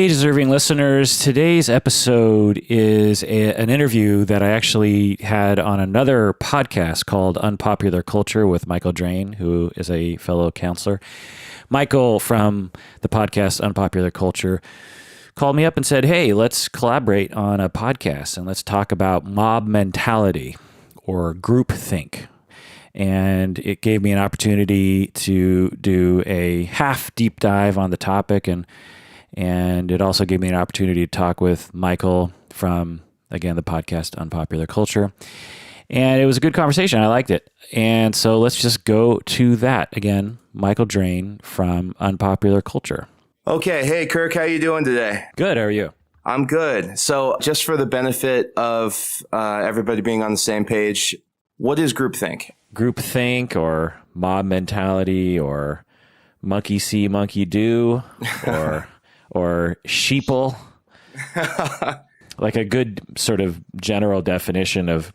Hey, deserving listeners. Today's episode is an interview that I actually had on another podcast called Unpopular Culture with Michael Drane, who is a fellow counselor. Michael from the podcast Unpopular Culture called me up and said, hey, let's collaborate on a podcast and let's talk about mob mentality or groupthink. And it gave me an opportunity to do a half deep dive on the topic, and it also gave me an opportunity to talk with Michael from, again, the podcast Unpopular Culture. And it was a good conversation. I liked it. And so let's just go to that. Again, Michael Drane from Unpopular Culture. Okay. Hey, Kirk, how you doing today? Good. How are you? I'm good. So just for the benefit of everybody being on the same page, what is groupthink? Groupthink or mob mentality or monkey see, monkey do or sheeple. Like a good sort of general definition of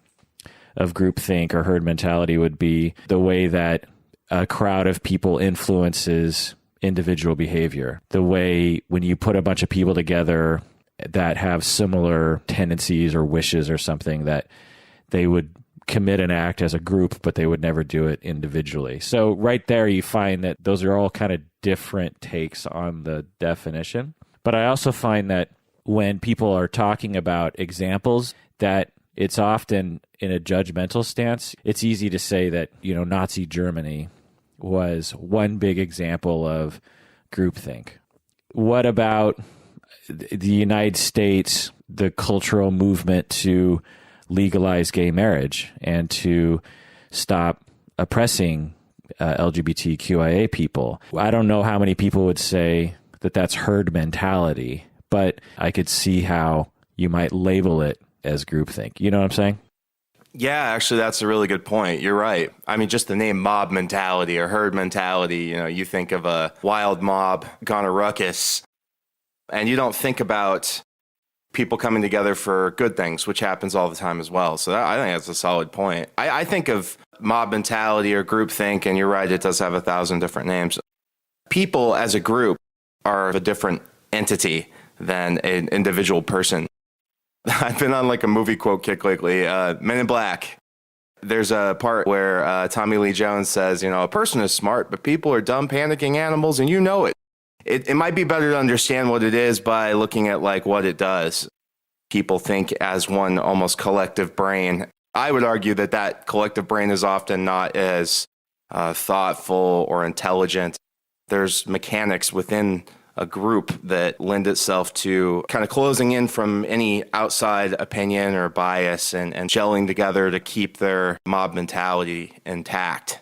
groupthink or herd mentality would be the way that a crowd of people influences individual behavior. The way when you put a bunch of people together that have similar tendencies or wishes or something, that they would commit an act as a group, but they would never do it individually. So right there, you find that those are all kind of different takes on the definition. But I also find that when people are talking about examples, that it's often in a judgmental stance. It's easy to say that, Nazi Germany was one big example of groupthink. What about the United States, the cultural movement to legalize gay marriage and to stop oppressing LGBTQIA people? I don't know how many people would say that that's herd mentality, but I could see how you might label it as groupthink. You know what I'm saying? Yeah, actually, that's a really good point. You're right. I mean, just the name mob mentality or herd mentality, you think of a wild mob gone a ruckus, and you don't think about people coming together for good things, which happens all the time as well. So I think that's a solid point. I think of mob mentality or groupthink, and you're right, it does have 1,000 different names. People as a group are a different entity than an individual person. I've been on like a movie quote kick lately, Men in Black. There's a part where Tommy Lee Jones says, a person is smart, but people are dumb, panicking animals, and you know it. It might be better to understand what it is by looking at like what it does. People think as one almost collective brain. I would argue that collective brain is often not as thoughtful or intelligent. There's mechanics within a group that lend itself to kind of closing in from any outside opinion or bias and gelling together to keep their mob mentality intact.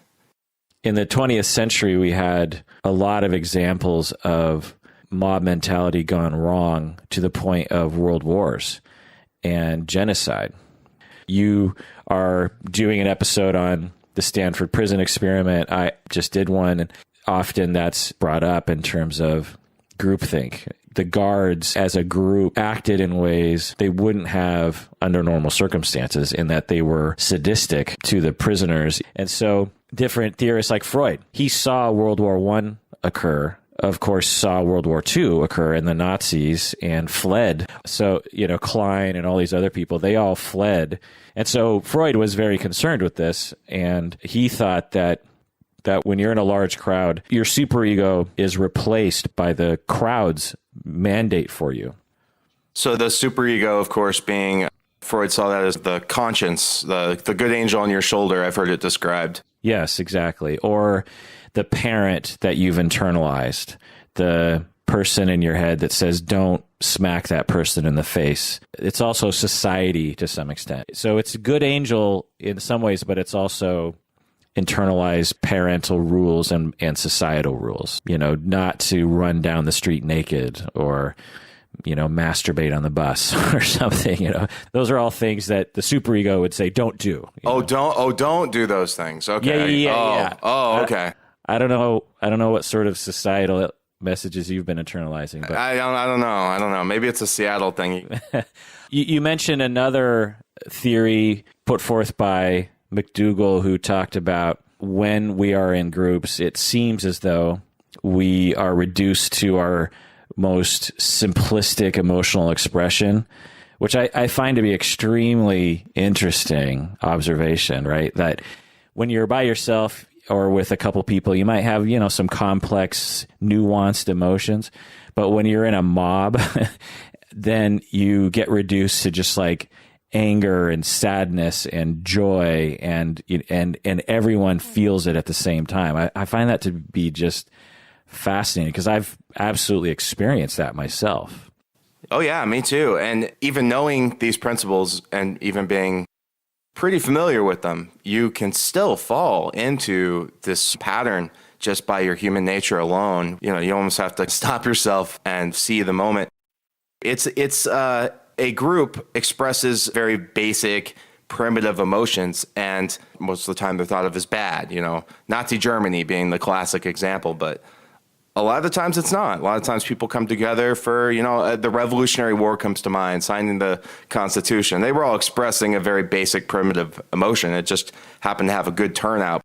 In the 20th century, we had a lot of examples of mob mentality gone wrong to the point of world wars and genocide. You are doing an episode on the Stanford prison experiment. I just did one, and often that's brought up in terms of groupthink. The guards as a group acted in ways they wouldn't have under normal circumstances, in that they were sadistic to the prisoners. And so different theorists like Freud, he saw World War I occur, of course, saw World War II occur and the Nazis, and fled. So, Klein and all these other people, they all fled. And so Freud was very concerned with this, and he thought that when you're in a large crowd, your superego is replaced by the crowd's mandate for you. So the superego, of course, being, Freud saw that as the conscience, the good angel on your shoulder. I've heard it described. Yes, exactly. Or the parent that you've internalized, the person in your head that says, don't smack that person in the face. It's also society to some extent. So it's a good angel in some ways, but it's also internalized parental rules and societal rules, not to run down the street naked or, masturbate on the bus or something. Those are all things that the superego would say, don't do. Don't do those things. Okay. Yeah. Okay. I don't know what sort of societal messages you've been internalizing, but I don't know. Maybe it's a Seattle thing. You mentioned another theory put forth by McDougall, who talked about when we are in groups, it seems as though we are reduced to our most simplistic emotional expression, which I find to be extremely interesting observation, right? That when you're by yourself or with a couple people, you might have, some complex, nuanced emotions. But when you're in a mob, then you get reduced to just like anger and sadness and joy, and everyone feels it at the same time. I find that to be just fascinating because I've absolutely experienced that myself. Oh, yeah, me too. And even knowing these principles and even being pretty familiar with them, you can still fall into this pattern just by your human nature alone. You almost have to stop yourself and see the moment. It's a group expresses very basic, primitive emotions, and most of the time they're thought of as bad. Nazi Germany being the classic example, but a lot of the times it's not. A lot of times people come together for, the Revolutionary War comes to mind, signing the Constitution. They were all expressing a very basic, primitive emotion. It just happened to have a good turnout.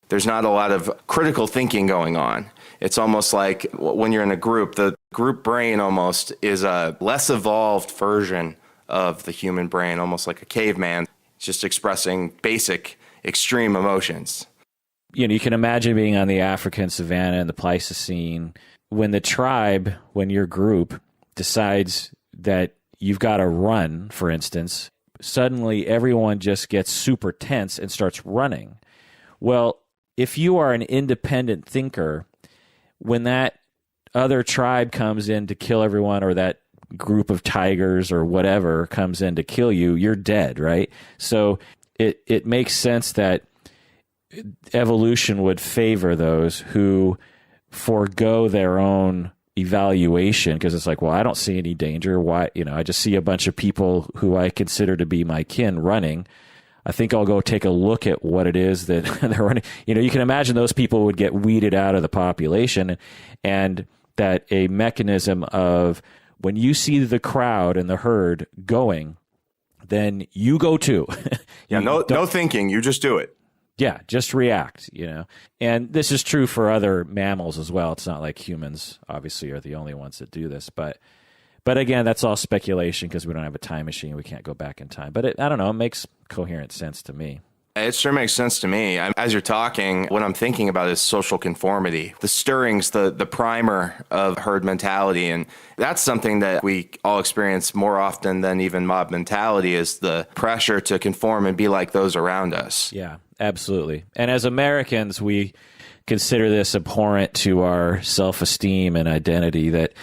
There's not a lot of critical thinking going on. It's almost like when you're in a group, the group brain almost is a less evolved version of the human brain, almost like a caveman, just expressing basic, extreme emotions. You can imagine being on the African savanna in the Pleistocene when your group decides that you've got to run, for instance, suddenly everyone just gets super tense and starts running. Well, if you are an independent thinker, when that other tribe comes in to kill everyone, or that group of tigers or whatever comes in to kill you, you're dead, right? So it makes sense that evolution would favor those who forego their own evaluation, because it's like, well, I don't see any danger. Why? I just see a bunch of people who I consider to be my kin running. I think I'll go take a look at what it is that they're running. You can imagine those people would get weeded out of the population, and that a mechanism of when you see the crowd and the herd going, then you go too. Yeah, no thinking. You just do it. Yeah, just react, And this is true for other mammals as well. It's not like humans, obviously, are the only ones that do this. But again, that's all speculation because we don't have a time machine. We can't go back in time. But I don't know. It makes coherent sense to me. It sure makes sense to me. As you're talking, what I'm thinking about is social conformity, the stirrings, the primer of herd mentality. And that's something that we all experience more often than even mob mentality, is the pressure to conform and be like those around us. Yeah, absolutely. And as Americans, we consider this abhorrent to our self-esteem and identity, that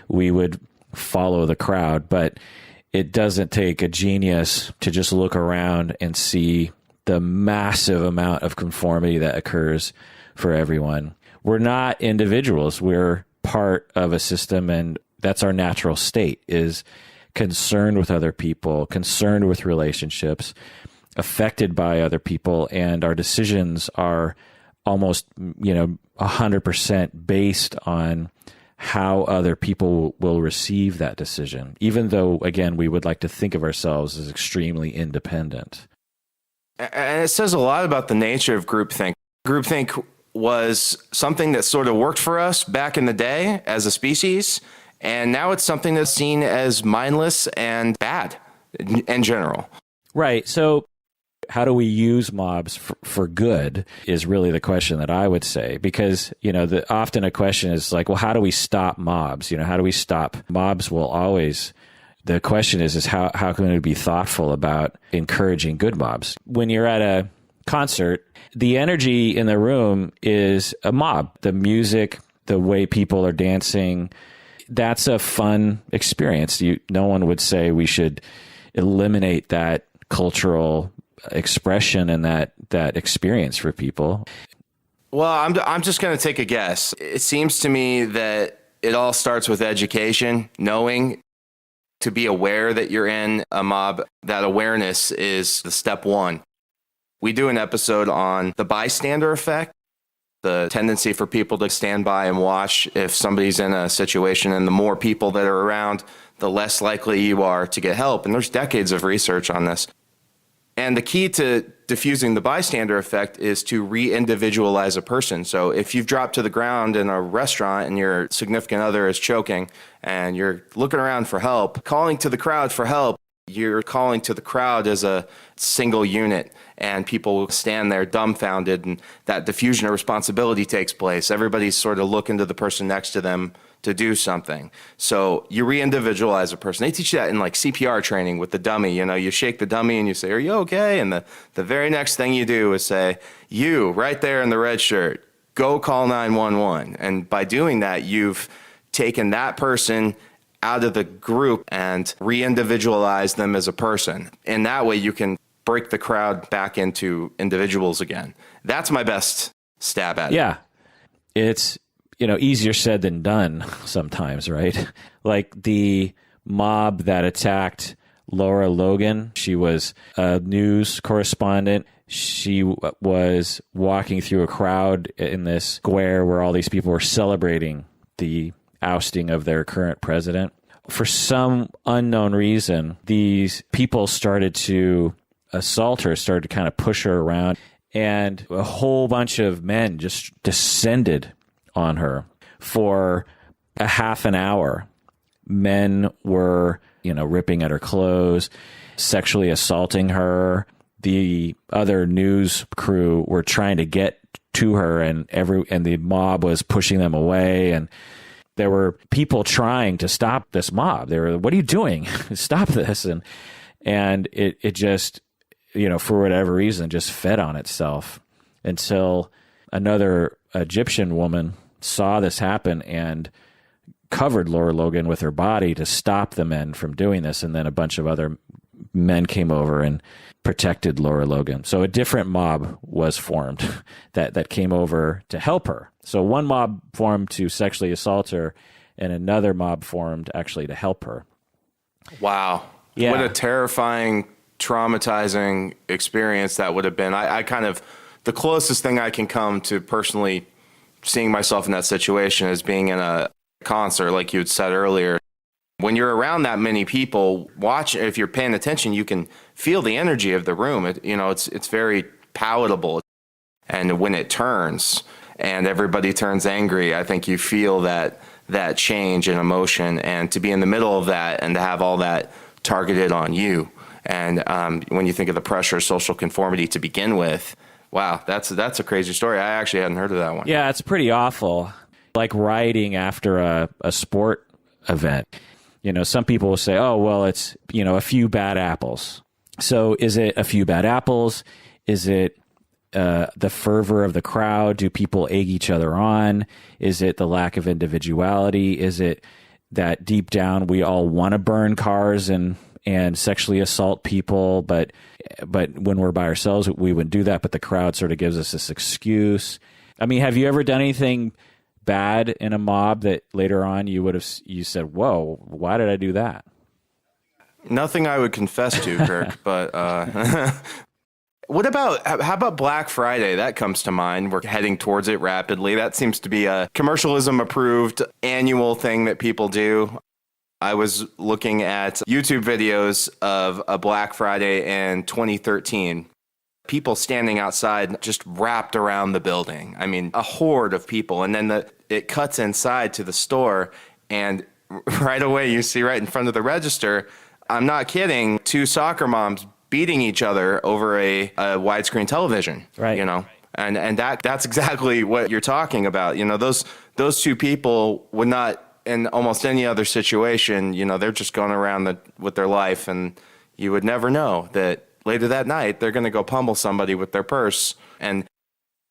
we would follow the crowd. But it doesn't take a genius to just look around and see the massive amount of conformity that occurs for everyone. We're not individuals. We're part of a system, and that's our natural state, is concerned with other people, concerned with relationships, affected by other people, and our decisions are almost, 100% based on how other people will receive that decision, even though, again, we would like to think of ourselves as extremely independent. And it says a lot about the nature of groupthink. Groupthink was something that sort of worked for us back in the day as a species, and now it's something that's seen as mindless and bad in general. Right. So how do we use mobs for good is really the question that I would say, because, often a question is like, well, how do we stop mobs? How do we stop mobs? Will always... The question is how can we be thoughtful about encouraging good mobs? When you're at a concert, the energy in the room is a mob. The music, the way people are dancing, that's a fun experience. No one would say we should eliminate that cultural expression and that experience for people. Well, I'm just going to take a guess. It seems to me that it all starts with education, knowing, to be aware that you're in a mob. That awareness is the step one. We do an episode on the bystander effect, the tendency for people to stand by and watch if somebody's in a situation, and the more people that are around, the less likely you are to get help. And there's decades of research on this. And the key to diffusing the bystander effect is to re-individualize a person. So if you've dropped to the ground in a restaurant and your significant other is choking and you're looking around for help, calling to the crowd for help, you're calling to the crowd as a single unit, and people will stand there dumbfounded, and that diffusion of responsibility takes place. Everybody's sort of looking to the person next to them to do something. So you re-individualize a person. They teach you that in like CPR training with the dummy. You know, you shake the dummy and you say, "Are you okay?" And the very next thing you do is say, "You, right there in the red shirt, go call 911." And by doing that, you've taken that person out of the group and re-individualize them as a person. And that way you can break the crowd back into individuals again. That's my best stab at it. Yeah. It's, easier said than done sometimes, right? Like the mob that attacked Laura Logan. She was a news correspondent. She was walking through a crowd in this square where all these people were celebrating the ousting of their current president. For some unknown reason, these people started to assault her, started to kind of push her around, and a whole bunch of men just descended on her for a half an hour. Men were, ripping at her clothes, sexually assaulting her. The other news crew were trying to get to her, and the mob was pushing them away, and there were people trying to stop this mob. They were, "What are you doing? Stop this." And it just, for whatever reason, just fed on itself until another Egyptian woman saw this happen and covered Laura Logan with her body to stop the men from doing this. And then a bunch of other men came over and protected Laura Logan. So a different mob was formed that came over to help her. So one mob formed to sexually assault her, and another mob formed actually to help her. Wow. Yeah. What a terrifying, traumatizing experience that would have been. I kind of, the closest thing I can come to personally seeing myself in that situation is being in a concert, like you had said earlier. When you're around that many people, if you're paying attention, you can feel the energy of the room. It's very palatable. And when it turns and everybody turns angry, I think you feel that change in emotion, and to be in the middle of that and to have all that targeted on you. And when you think of the pressure of social conformity to begin with, wow, that's a crazy story. I actually hadn't heard of that one. Yeah, it's pretty awful. Like rioting after a sport event. Some people will say, "Oh, well, it's, a few bad apples." So is it a few bad apples? Is it the fervor of the crowd? Do people egg each other on? Is it the lack of individuality? Is it that deep down we all want to burn cars and sexually assault people, but when we're by ourselves, we wouldn't do that, but the crowd sort of gives us this excuse? I mean, have you ever done anything bad in a mob that later on you said, "Whoa, why did I do that?" Nothing I would confess to, Kirk, but how about Black Friday? That comes to mind. We're heading towards it rapidly. That seems to be a commercialism approved annual thing that people do. I was looking at YouTube videos of a Black Friday in 2013. People standing outside just wrapped around the building. I mean, a horde of people. And then it cuts inside to the store, and right away you see right in front of the register, I'm not kidding, 2 soccer moms beating each other over a widescreen television. Right. And that's exactly what you're talking about. Those 2 people would not, in almost any other situation, they're just going around with their life, and you would never know that later that night they're going to go pummel somebody with their purse. And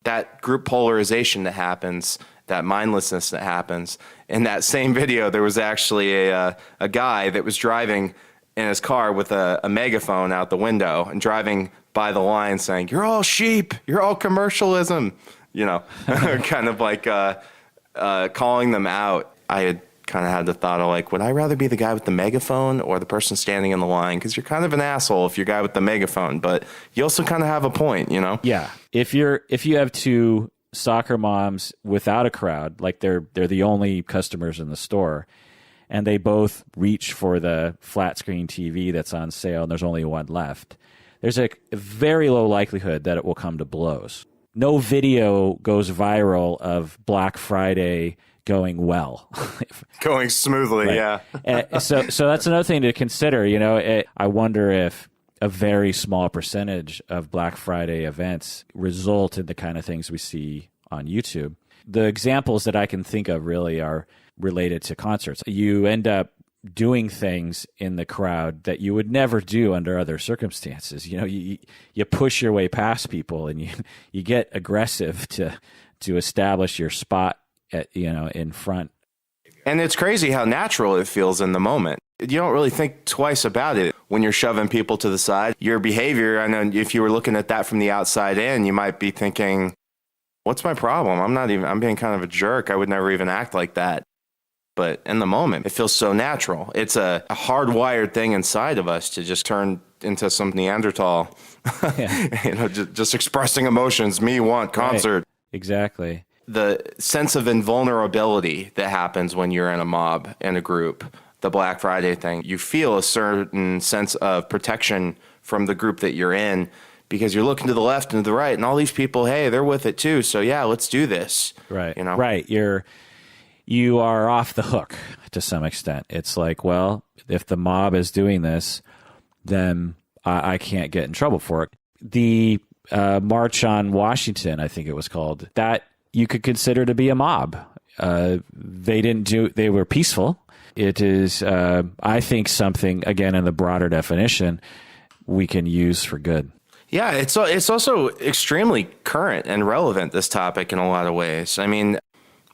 that group polarization that happens, that mindlessness that happens. In that same video, there was actually a guy that was driving in his car with a megaphone out the window and driving by the line saying, "You're all sheep, you're all commercialism," kind of like calling them out. I had kind of had the thought of like, would I rather be the guy with the megaphone or the person standing in the line? Because you're kind of an asshole if you're the guy with the megaphone, but you also kind of have a point, Yeah. If you have 2 soccer moms without a crowd, like they're the only customers in the store, and they both reach for the flat screen TV that's on sale and there's only one left, there's a very low likelihood that it will come to blows. No video goes viral of Black Friday going well. Going smoothly, right. Yeah. So that's another thing to consider. I wonder if a very small percentage of Black Friday events result in the kind of things we see on YouTube. The examples that I can think of really are related to concerts. You end up doing things in the crowd that you would never do under other circumstances. You push your way past people, and you get aggressive to establish your spot in front. And it's crazy how natural it feels in the moment. You don't really think twice about it when you're shoving people to the side. Your behavior, I know if you were looking at that from the outside in, you might be thinking, what's my problem? I'm being kind of a jerk. I would never even act like that. But in the moment, it feels so natural. It's a hardwired thing inside of us to just turn into some Neanderthal, just expressing emotions. Me want concert. Right. Exactly. The sense of invulnerability that happens when you're in a mob, in a group, the Black Friday thing, you feel a certain sense of protection from the group that you're in because you're looking to the left and to the right, and all these people, hey, they're with it too. So yeah, let's do this. Right. Right. You are off the hook to some extent. It's like, well, if the mob is doing this, then I can't get in trouble for it. The March on Washington, I think it was called, that you could consider to be a mob. They were peaceful. It is, I think, something, again, in the broader definition, we can use for good. Yeah, it's also extremely current and relevant, this topic, in a lot of ways. I mean,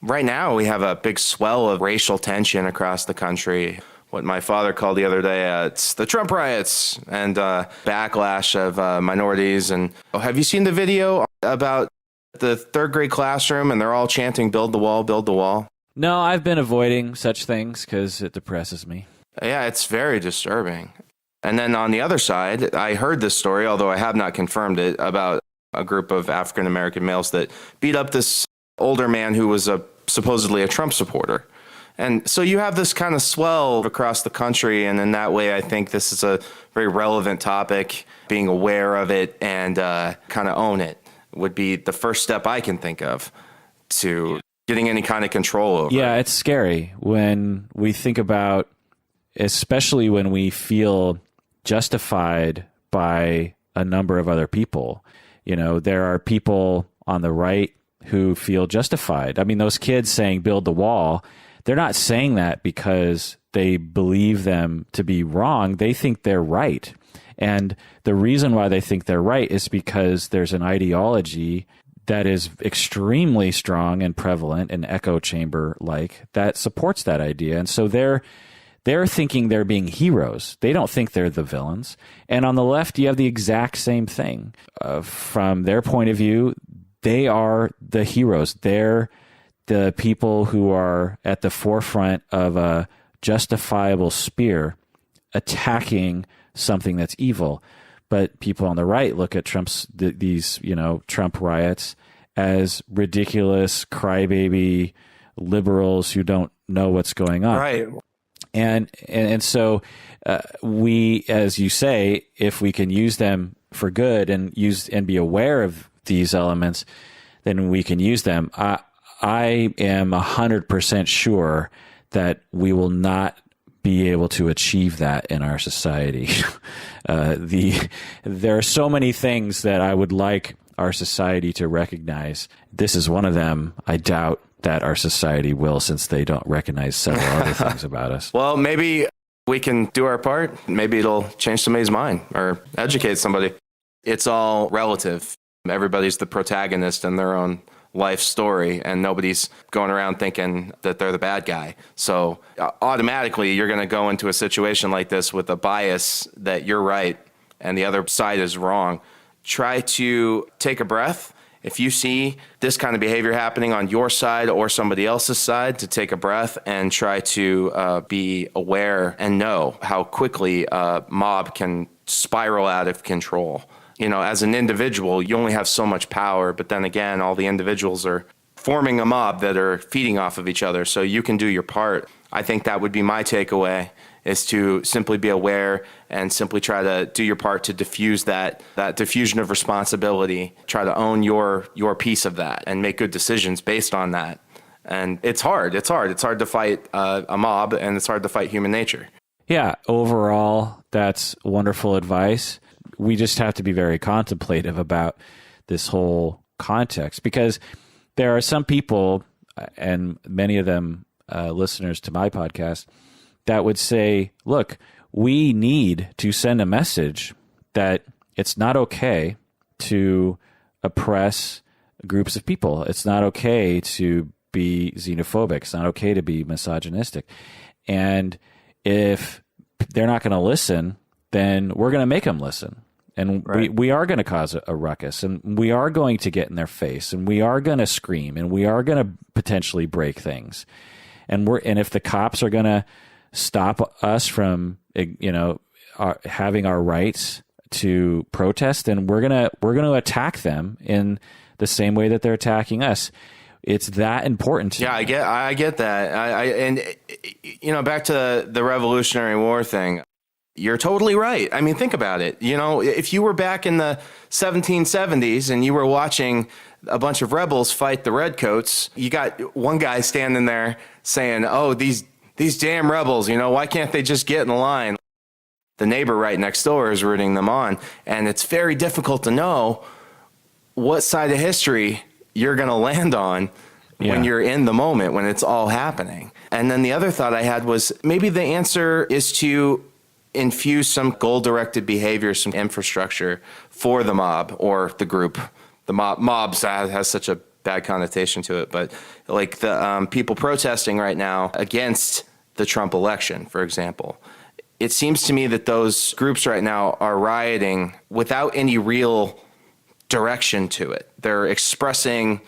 right now we have a big swell of racial tension across the country. What my father called the other day, it's the Trump riots and backlash of minorities. And have you seen the video about the third grade classroom and they're all chanting, build the wall, build the wall? No, I've been avoiding such things because it depresses me. Yeah, it's very disturbing. And then on the other side, I heard this story, although I have not confirmed it, about a group of African-American males that beat up this older man who was supposedly a Trump supporter. And so you have this kind of swell across the country, and in that way, I think this is a very relevant topic. Being aware of it and kind of own it would be the first step I can think of to getting any kind of control over it. Yeah, it's scary when we think about, especially when we feel justified by a number of other people. There are people on the right who feel justified. I mean, those kids saying build the wall, they're not saying that because they believe them to be wrong. They think they're right. And the reason why they think they're right is because there's an ideology that is extremely strong and prevalent and echo chamber-like that supports that idea. And so they're thinking they're being heroes. They don't think they're the villains. And on the left, you have the exact same thing. From their point of view, they are the heroes. They're the people who are at the forefront of a justifiable spear attacking something that's evil. But people on the right look at these Trump riots as ridiculous crybaby liberals who don't know what's going on. Right. And so we, as you say, if we can use them for good and be aware of these elements, then we can use them. I am 100% sure that we will not be able to achieve that in our society. There are so many things that I would like our society to recognize. This is one of them. I doubt that our society will, since they don't recognize several other things about us. Well, maybe we can do our part. Maybe it'll change somebody's mind or educate somebody. It's all relative. Everybody's the protagonist in their own life story, and nobody's going around thinking that they're the bad guy. So automatically, you're going to go into a situation like this with a bias that you're right and the other side is wrong. Try to take a breath. If you see this kind of behavior happening on your side or somebody else's side, to take a breath and try to be aware and know how quickly a mob can spiral out of control. As an individual, you only have so much power, but then again, all the individuals are forming a mob that are feeding off of each other, so you can do your part. I think that would be my takeaway, is to simply be aware and simply try to do your part to diffuse that diffusion of responsibility, try to own your piece of that and make good decisions based on that. And it's hard. It's hard to fight a mob, and it's hard to fight human nature. Yeah, overall, that's wonderful advice. We just have to be very contemplative about this whole context, because there are some people, and many of them listeners to my podcast, that would say, look, we need to send a message that it's not okay to oppress groups of people. It's not okay to be xenophobic. It's not okay to be misogynistic. And if they're not going to listen, then we're going to make them listen. And right. we are going to cause a ruckus, and we are going to get in their face, and we are going to scream, and we are going to potentially break things. And if the cops are going to stop us from, having our rights to protest, then we're going to attack them in the same way that they're attacking us. It's that important. Yeah, I get that. And back to the Revolutionary War thing. You're totally right. I mean, think about it. If you were back in the 1770s and you were watching a bunch of rebels fight the redcoats, you got one guy standing there saying, "Oh, these damn rebels, why can't they just get in the line?" The neighbor right next door is rooting them on. And it's very difficult to know what side of history you're going to land on when you're in the moment, when it's all happening. And then the other thought I had was maybe the answer is to infuse some goal-directed behavior, some infrastructure for the mob or the group. The mobs has such a bad connotation to it, but like the people protesting right now against the Trump election, for example. It seems to me that those groups right now are rioting without any real direction to it. They're expressing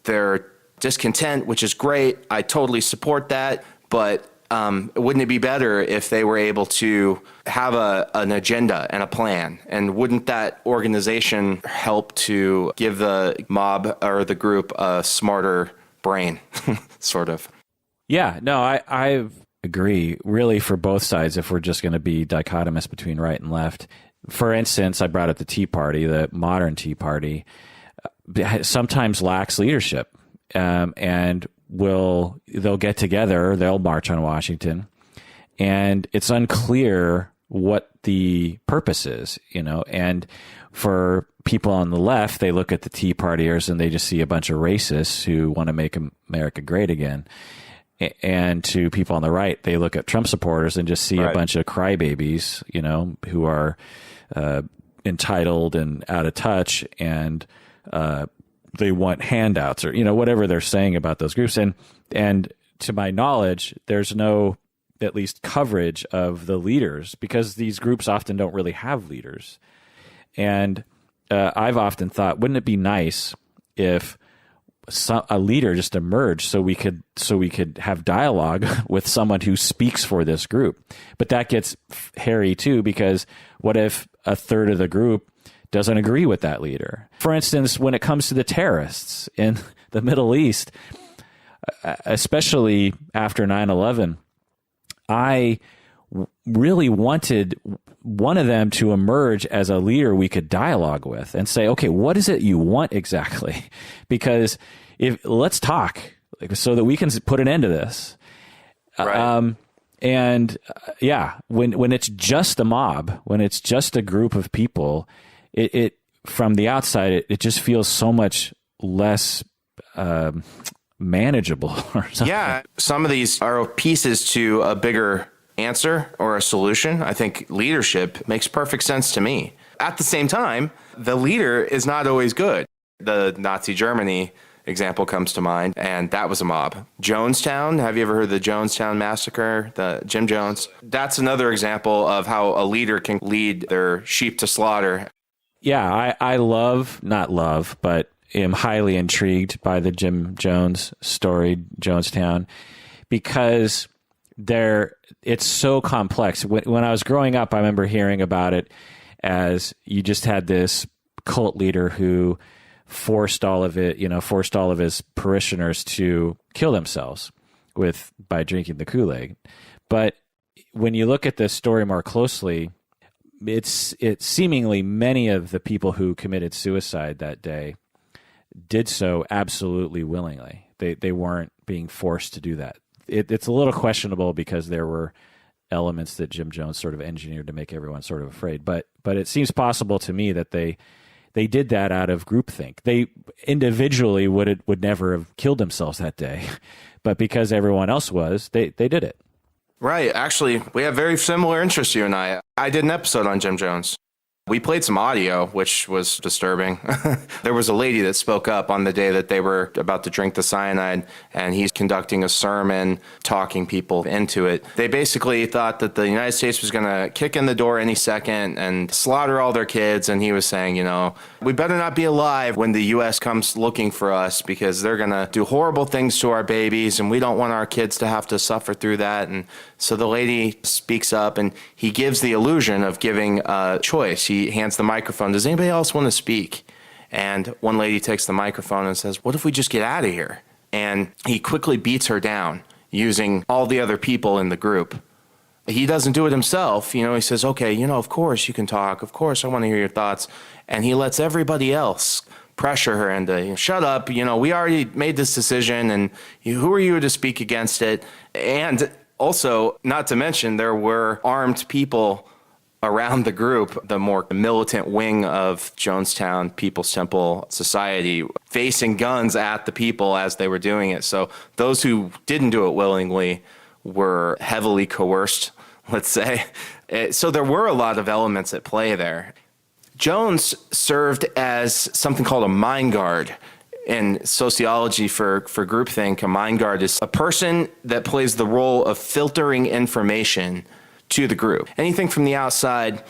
their discontent, which is great. I totally support that, but wouldn't it be better if they were able to have an agenda and a plan? And wouldn't that organization help to give the mob or the group a smarter brain, sort of? Yeah, no, I agree, really, for both sides, if we're just going to be dichotomous between right and left. For instance, I brought up the Tea Party. The modern Tea Party sometimes lacks leadership, and they'll get together, they'll march on Washington, and it's unclear what the purpose is, and for people on the left, they look at the Tea Partiers and they just see a bunch of racists who want to make America great again. And to people on the right, they look at Trump supporters and just see a bunch of crybabies, who are entitled and out of touch, and they want handouts or whatever they're saying about those groups. And to my knowledge, there's no at least coverage of the leaders, because these groups often don't really have leaders. And I've often thought, wouldn't it be nice if a leader just emerged so we could have dialogue with someone who speaks for this group? But that gets hairy too, because what if a third of the group doesn't agree with that leader? For instance, when it comes to the terrorists in the Middle East, especially after 9/11, I really wanted one of them to emerge as a leader we could dialogue with and say, okay, what is it you want exactly? Because let's talk so that we can put an end to this. Right. When it's just a mob, when it's just a group of people, it from the outside, it just feels so much less manageable or something. Yeah, some of these are pieces to a bigger answer or a solution. I think leadership makes perfect sense to me. At the same time, the leader is not always good. The Nazi Germany example comes to mind, and that was a mob. Jonestown, have you ever heard of the Jonestown massacre, the Jim Jones? That's another example of how a leader can lead their sheep to slaughter. Yeah, I but am highly intrigued by the Jim Jones story, Jonestown, because it's so complex. When I was growing up, I remember hearing about it as you just had this cult leader who forced all of his parishioners to kill themselves by drinking the Kool-Aid. But when you look at this story more closely, it's seemingly many of the people who committed suicide that day did so absolutely willingly. They weren't being forced to do that. It's a little questionable because there were elements that Jim Jones sort of engineered to make everyone sort of afraid. But it seems possible to me that they did that out of groupthink. They individually would never have killed themselves that day, but because everyone else was, they did it. Right. Actually, we have very similar interests, you and I. I did an episode on Jim Jones. We played some audio, which was disturbing. There was a lady that spoke up on the day that they were about to drink the cyanide, and he's conducting a sermon, talking people into it. They basically thought that the United States was going to kick in the door any second and slaughter all their kids. And he was saying, we better not be alive when the U.S. comes looking for us because they're going to do horrible things to our babies, and we don't want our kids to have to suffer through that. And so the lady speaks up, and he gives the illusion of giving a choice. He hands the microphone. Does anybody else want to speak? And one lady takes the microphone and says, what if we just get out of here? And he quickly beats her down using all the other people in the group. He doesn't do it himself. He says, okay, of course you can talk. Of course, I want to hear your thoughts. And he lets everybody else pressure her into, shut up. We already made this decision, and who are you to speak against it? And also, not to mention, there were armed people around the group, the more militant wing of Jonestown People's Temple Society, facing guns at the people as they were doing it. So those who didn't do it willingly were heavily coerced, let's say. So there were a lot of elements at play there. Jones served as something called a mind guard. In sociology for groupthink, a mind guard is a person that plays the role of filtering information to the group. Anything from the outside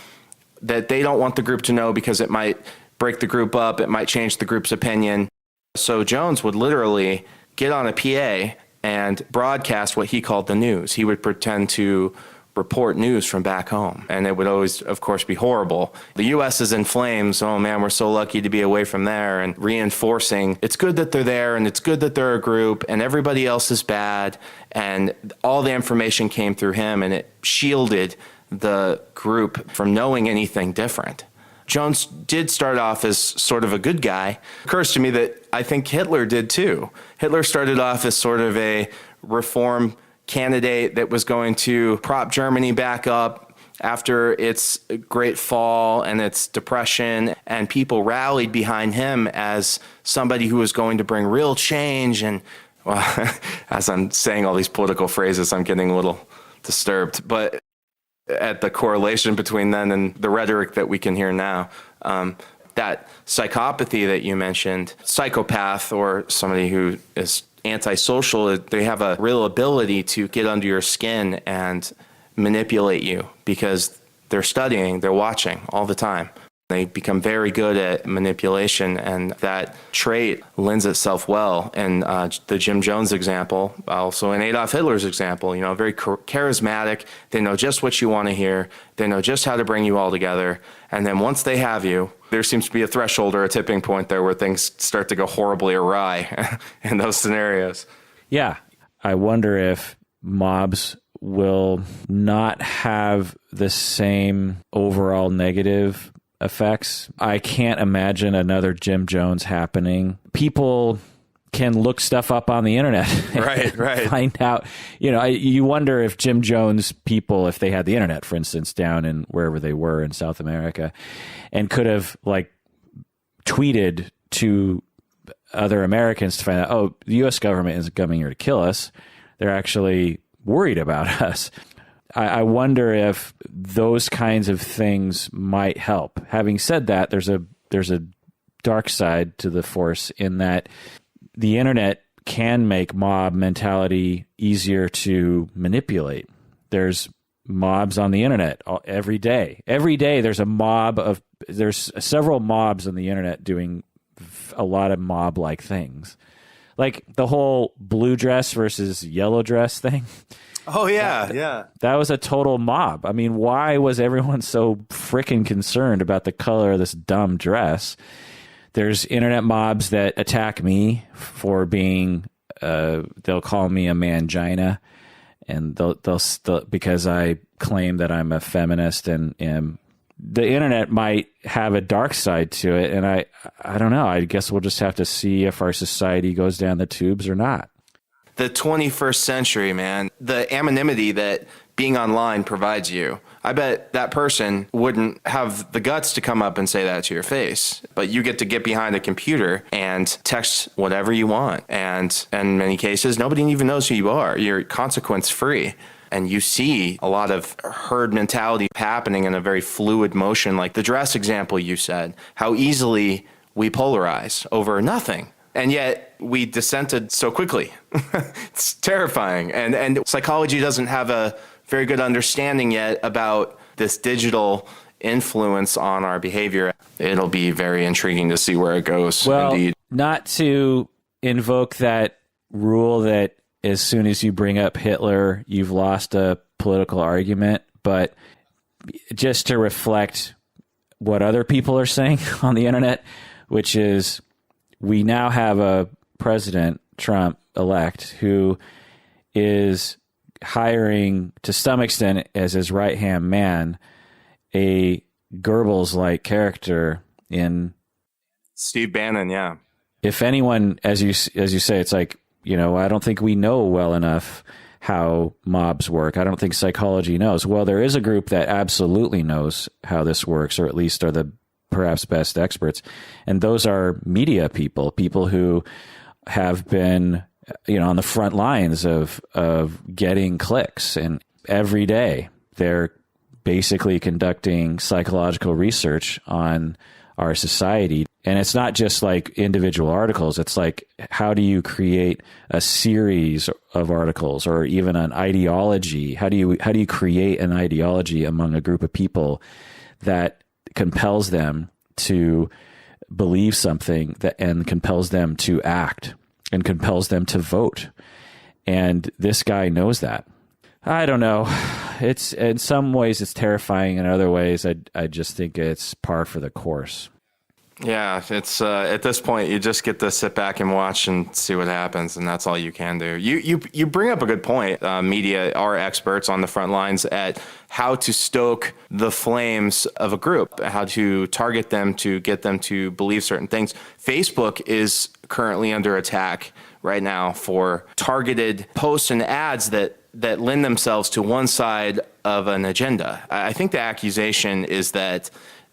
that they don't want the group to know because it might break the group up, it might change the group's opinion. So Jones would literally get on a PA and broadcast what he called the news. He would pretend to report news from back home, and it would always, of course, be horrible. The U.S. is in flames. Oh, man, we're so lucky to be away from there, and reinforcing it's good that they're there, and it's good that they're a group, and everybody else is bad, and all the information came through him, and it shielded the group from knowing anything different. Jones did start off as sort of a good guy. It occurs to me that I think Hitler did too. Hitler started off as sort of a reform candidate that was going to prop Germany back up after its great fall and its depression, and people rallied behind him as somebody who was going to bring real change. And well, as I'm saying all these political phrases, I'm getting a little disturbed, but at the correlation between then and the rhetoric that we can hear now, that psychopathy that you mentioned, psychopath or somebody who is antisocial, they have a real ability to get under your skin and manipulate you because they're studying, they're watching all the time. They become very good at manipulation, and that trait lends itself well in the Jim Jones example, also in Adolf Hitler's example, very charismatic. They know just what you want to hear. They know just how to bring you all together. And then once they have you, there seems to be a threshold or a tipping point there where things start to go horribly awry in those scenarios. Yeah. I wonder if mobs will not have the same overall negative effects. I can't imagine another Jim Jones happening. People can look stuff up on the internet. Right. Find out, you wonder if Jim Jones people, if they had the internet, for instance, down in wherever they were in South America, and could have tweeted to other Americans to find out, oh, the U.S. government isn't coming here to kill us. They're actually worried about us. I wonder if those kinds of things might help. Having said that, there's a dark side to the force in that the internet can make mob mentality easier to manipulate. There's mobs on the internet every day. Every day there's there's several mobs on the internet doing a lot of mob-like things. Like the whole blue dress versus yellow dress thing. Oh, yeah. That was a total mob. I mean, why was everyone so freaking concerned about the color of this dumb dress? There's internet mobs that attack me for being, they'll call me a mangina, and they'll because I claim that I'm a feminist, and the internet might have a dark side to it. And I don't know. I guess we'll just have to see if our society goes down the tubes or not. The 21st century, man, the anonymity that being online provides you. I bet that person wouldn't have the guts to come up and say that to your face, but you get to get behind a computer and text whatever you want. And in many cases, nobody even knows who you are. You're consequence free. And you see a lot of herd mentality happening in a very fluid motion, like the dress example you said, how easily we polarize over nothing. And yet we dissented so quickly. It's terrifying. And psychology doesn't have a very good understanding yet about this digital influence on our behavior. It'll be very intriguing to see where it goes. Well, indeed. Not to invoke that rule that as soon as you bring up Hitler, you've lost a political argument, but just to reflect what other people are saying on the internet, which is we now have a president, Trump elect, who is hiring, to some extent, as his right-hand man, a Goebbels-like character in Steve Bannon. Yeah. If anyone, as you say, it's like, I don't think we know well enough how mobs work. I don't think psychology knows. Well, there is a group that absolutely knows how this works, or at least are the perhaps best experts. And those are media people who have been, on the front lines of getting clicks. And every day they're basically conducting psychological research on our society. And it's not just like individual articles. It's like, how do you create a series of articles or even an ideology? How do you create an ideology among a group of people that compels them to believe something and compels them to act and compels them to vote? And this guy knows that. I don't know. It's in some ways it's terrifying. In other ways, I just think it's par for the course. Yeah, it's at this point you just get to sit back and watch and see what happens, and that's all you can do. You bring up a good point. Media are experts on the front lines at how to stoke the flames of a group, how to target them to get them to believe certain things. Facebook is currently under attack right now for targeted posts and ads that lend themselves to one side of an agenda. I think the accusation is that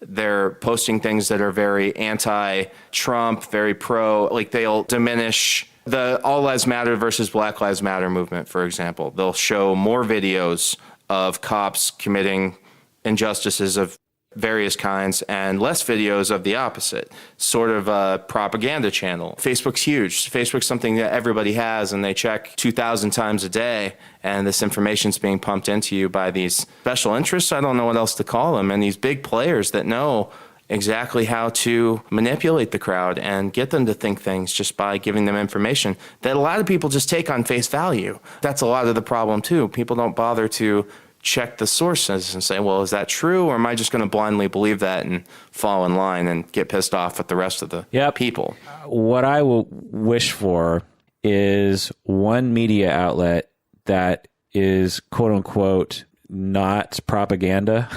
they're posting things that are very anti-Trump, very pro, like they'll diminish the All Lives Matter versus Black Lives Matter movement, for example. They'll show more videos of cops committing injustices of various kinds and less videos of the opposite, sort of a propaganda channel. Facebook's huge. Facebook's something that everybody has, and they check 2,000 times a day, and this information's being pumped into you by these special interests, I don't know what else to call them, and these big players that know exactly how to manipulate the crowd and get them to think things just by giving them information that a lot of people just take on face value. That's a lot of the problem too. People don't bother to check the sources and say, well, is that true? Or am I just going to blindly believe that and fall in line and get pissed off at the rest of the people? What I will wish for is one media outlet that is, quote unquote, not propaganda,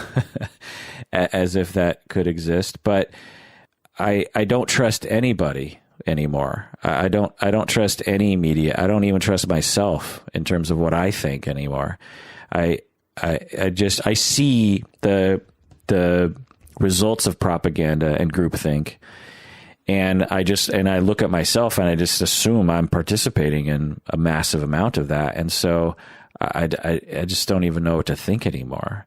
as if that could exist. But I don't trust anybody anymore. I don't trust any media. I don't even trust myself in terms of what I think anymore. I see the results of propaganda and groupthink, and I look at myself and I just assume I'm participating in a massive amount of that, and so I just don't even know what to think anymore.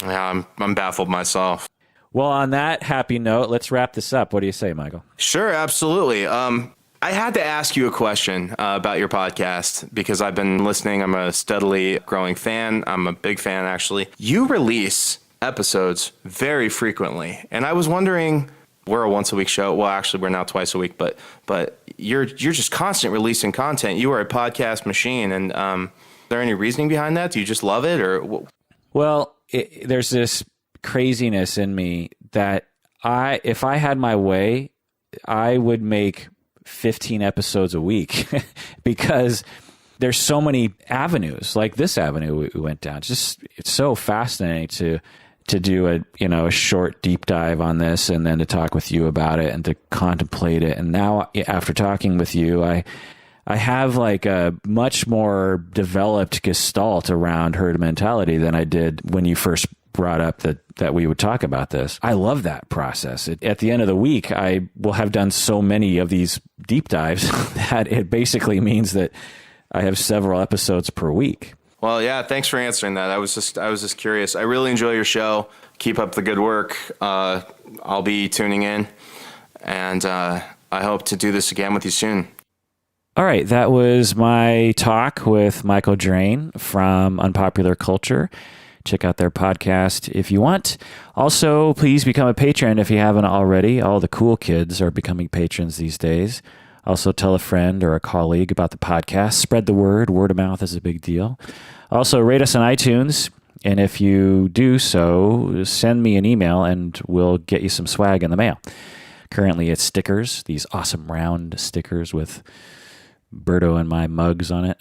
Yeah, I'm baffled myself. Well, on that happy note, let's wrap this up. What do you say, Michael? Sure, absolutely. I had to ask you a question about your podcast because I've been listening. I'm a steadily growing fan. I'm a big fan, actually. You release episodes very frequently, and I was wondering, we're a once-a-week show. Well, actually, we're now twice a week, but you're just constant releasing content. You are a podcast machine, and is there any reasoning behind that? Do you just love it, or? Well, there's this craziness in me that if I had my way, I would make 15 episodes a week because there's so many avenues, like this avenue we went down. It's so fascinating to do a short deep dive on this, and then to talk with you about it and to contemplate it. And now, after talking with you, I have like a much more developed gestalt around herd mentality than I did when you first brought up that we would talk about this. I love that process. At the end of the week, I will have done so many of these deep dives that it basically means that I have several episodes per week. Well, yeah, thanks for answering that. I was just curious. I really enjoy your show. Keep up the good work. I'll be tuning in, and I hope to do this again with you soon. All right, that was my talk with Michael Drane from Unpopular Culture. Check out their podcast if you want. Also, please become a patron if you haven't already. All the cool kids are becoming patrons these days. Also, tell a friend or a colleague about the podcast. Spread the word. Word of mouth is a big deal. Also, rate us on iTunes. And if you do so, send me an email and we'll get you some swag in the mail. Currently, it's stickers, these awesome round stickers with Berto and my mugs on it.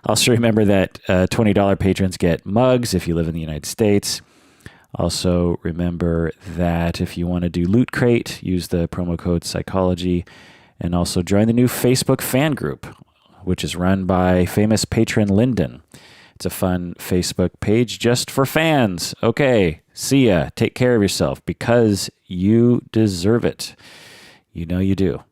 Also, remember that $20 patrons get mugs if you live in the United States. Also, remember that if you want to do Loot Crate, use the promo code Psychology. And also join the new Facebook fan group, which is run by famous patron Lyndon. It's a fun Facebook page just for fans. Okay, see ya. Take care of yourself because you deserve it. You know you do.